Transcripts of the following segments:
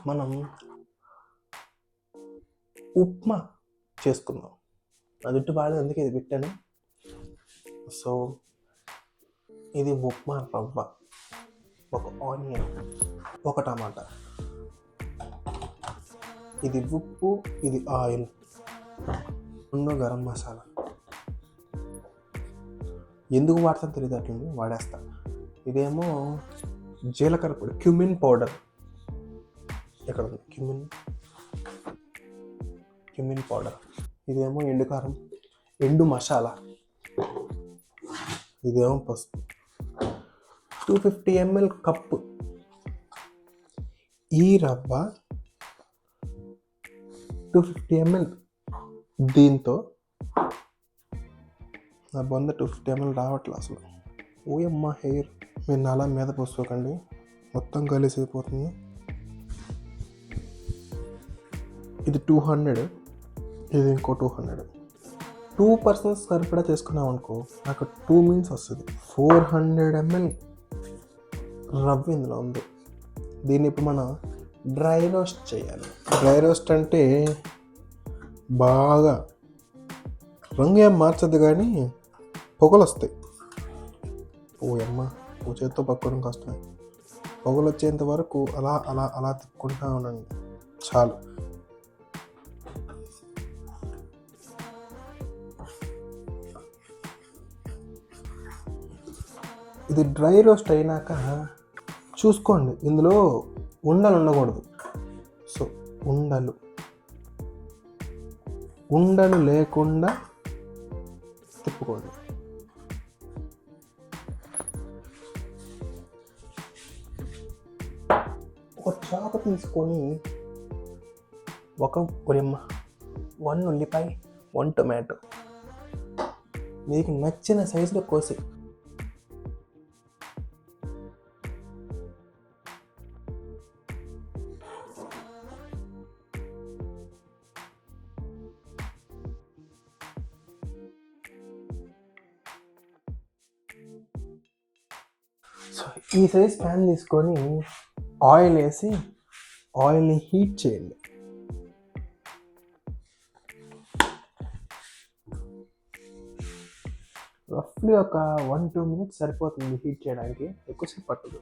మనం ఉప్మా చేసుకుందాం. నా జుట్టు బాగాలేదు అందుకే ఇది పెట్టాను. సో ఇది ఉప్మా రవ్వ, ఒక ఆనియన్, ఒక టమాటా, ఇది ఉప్పు, ఇది ఆయిల్, 2 గరం మసాలా. ఎందుకు వాడతాను తెలియదు, అట్లా వాడేస్తా. ఇదేమో జీలకర్ర పొడి, క్యూమిన్ పౌడర్. ఎక్కడ ఉంది క్యూమిన్ పౌడర్. ఇదేమో ఎండుకారం, ఎండు మసాలా. ఇదేమో పసుపు. 250 ml కప్పు. ఈ రవ్వ 250 ml. దీంతో నా బొంద 250 ml రావట్లే అసలు. ఓయమ్మ హెయిర్, మీరు నాలా మీద పోసుకోకండి, మొత్తం కలిసి అయిపోతుంది. ఇది 200, ఇది ఇంకో 200. 2 persons సరిపడా చేసుకున్నాం అనుకో, నాకు 2 మీల్స్ వస్తుంది. 400 ml రవ్వ ఇందులో ఉంది. దీన్ని ఇప్పుడు మనం డ్రై రోస్ట్ చేయాలి. డ్రై రోస్ట్ అంటే బాగా రంగు ఏం మార్చదు కానీ పొగలు వస్తాయి. ఓయమ్మ, ఓ చేతితో పట్టుకోవడం కష్టమే. పొగలు వచ్చేంత వరకు అలా అలా అలా తిప్పుకుంటా ఉండండి చాలు. ఇది డ్రై రోస్ట్ అయినాక చూసుకోండి, ఇందులో ఉండలు ఉండకూడదు. సో ఉండలు లేకుండా తిప్పుకోండి. ఒక చాప తీసుకొని 1 ఉల్లిపాయ, 1 టొమాటో మీకు నచ్చిన సైజులో కోసి ఈ సైజ్ ప్యాన్ తీసుకొని ఆయిల్ వేసి ఆయిల్ని హీట్ చేయండి. రఫ్లీ ఒక 1-2 minutes సరిపోతుంది హీట్ చేయడానికి, ఎక్కువసేపు పట్టదు.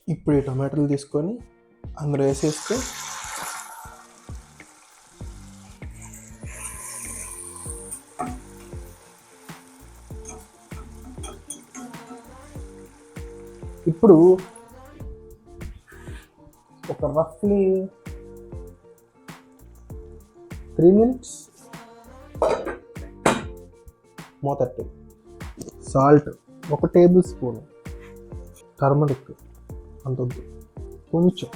ఇప్పుడు ఈ టొమాటోలు తీసుకొని అందులో వేసేస్తే ఇప్పుడు ఒక రఫ్లీ 3 minutes మూతట్టి. సాల్ట్ 1 టేబుల్ స్పూన్, టర్మరిక్ అంతొద్దు, కొంచెం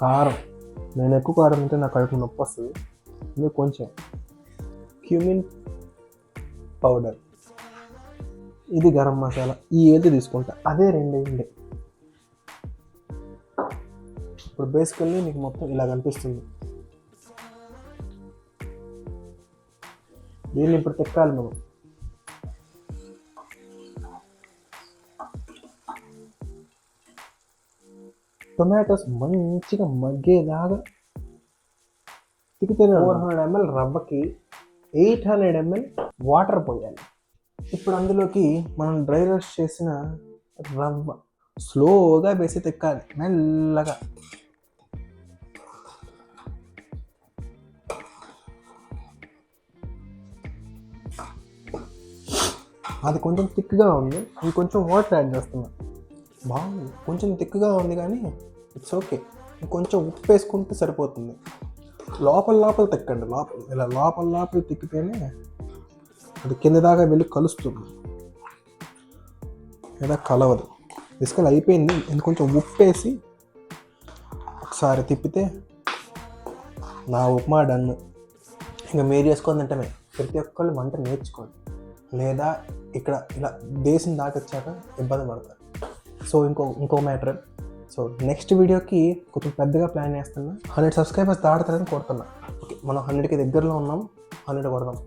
కారం. నేను ఎక్కువ కారం తింటే నాకు కడుపు నొప్పి వస్తుంది, ఇది కొంచెం. క్యూమిన్ పౌడర్, ఇది గరం మసాలా. ఈ ఏది తీసుకుంటా, అదే 2 వేయండి. ఇప్పుడు బేసికల్లీ మీకు మొత్తం ఇలా కనిపిస్తుంది. దీన్ని ఇప్పుడు తిక్కాలి మనం. టొమాటోస్ మంచిగా మగ్గేలాగా తిక్కితేనే. 400 ml రవ్వకి 800 ml వాటర్ పోయాలి. ఇప్పుడు అందులోకి మనం డ్రై రోస్ట్ చేసిన రవ్వ స్లోగా వేసి తిక్కాలి, మెల్లగా. అది కొంచెం థిక్గా ఉంది, ఇంకొంచెం వాటర్ యాడ్ చేస్తున్నా. బాగుంది, కొంచెం థిక్గా ఉంది కానీ ఇట్స్ ఓకే. ఇంకొంచెం ఉప్పు వేసుకుంటే సరిపోతుంది. లోపల తిక్కండి, ఇలా లోపల తిక్కితేనే అది కింద దాకా వెళ్ళి కలుస్తుంది, లేదా కలవదు. బిస్కల్ అయిపోయింది, ఇంకొంచెం ఉప్పు వేసి ఒకసారి తిప్పితే నా ఉప్మా డన్. ఇంకా మీరు చేసుకొని తింటమే. ప్రతి ఒక్కళ్ళు వంట నేర్చుకోండి, లేదా ఇక్కడ ఇలా దేశం దాకొచ్చాక ఇబ్బంది పడతారు. సో ఇంకో మ్యాటర్. సో నెక్స్ట్ వీడియోకి కొంచెం పెద్దగా ప్లాన్ చేస్తున్నా. 100 subscribers దాడతారని కోరుతున్నా. ఓకే, మనం 100కి దగ్గరలో ఉన్నాం, 100 కొడదాం.